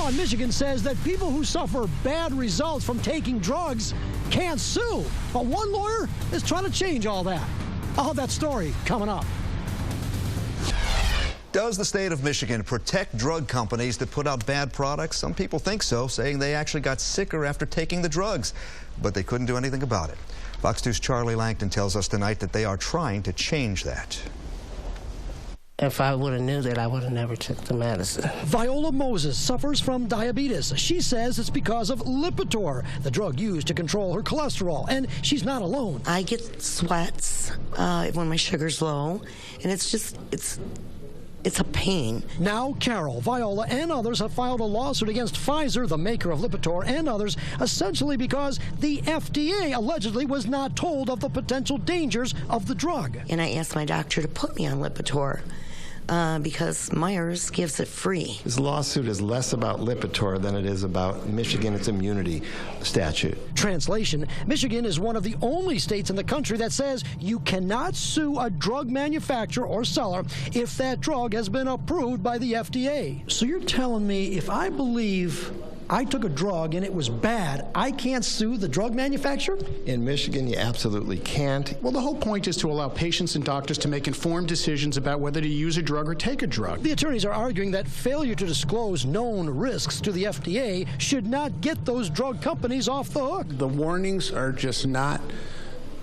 law in Michigan says that people who suffer bad results from taking drugs can't sue. But one lawyer is trying to change all that. I'll have that story coming up. Does the state of Michigan protect drug companies that put out bad products? Some people think so, saying they actually got sicker after taking the drugs, but they couldn't do anything about it. Fox 2's Charlie Langton tells us tonight that they are trying to change that. If I would have knew that, I would have never took the medicine. Viola Moses suffers from diabetes. She says it's because of Lipitor, the drug used to control her cholesterol, and she's not alone. I get sweats when my sugar's low, and it's a pain. Now Carol, Viola, and others have filed a lawsuit against Pfizer, the maker of Lipitor, and others, essentially because the FDA allegedly was not told of the potential dangers of the drug. And I asked my doctor to put me on Lipitor because Myers gives it free. This lawsuit is less about Lipitor than it is about Michigan's Immunity Statute. Translation, Michigan is one of the only states in the country that says you cannot sue a drug manufacturer or seller if that drug has been approved by the FDA. So you're telling me if I believe I took a drug and it was bad, I can't sue the drug manufacturer? In Michigan, you absolutely can't. Well, the whole point is to allow patients and doctors to make informed decisions about whether to use a drug or take a drug. The attorneys are arguing that failure to disclose known risks to the FDA should not get those drug companies off the hook. The warnings are just not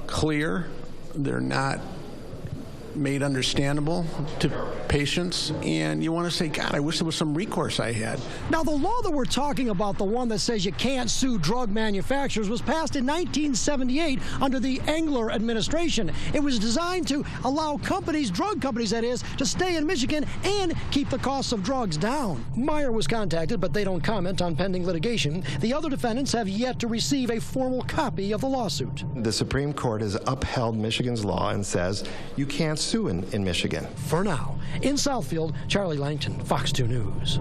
clear. They're not made understandable to patients, and you want to say, God, I wish there was some recourse I had. Now, the law that we're talking about, the one that says you can't sue drug manufacturers, was passed in 1978 under the Engler administration. It was designed to allow companies, drug companies that is, to stay in Michigan and keep the costs of drugs down. Meyer was contacted, but they don't comment on pending litigation. The other defendants have yet to receive a formal copy of the lawsuit. The Supreme Court has upheld Michigan's law and says you can't sue in Michigan. For now, in Southfield, Charlie Langton, Fox 2 News.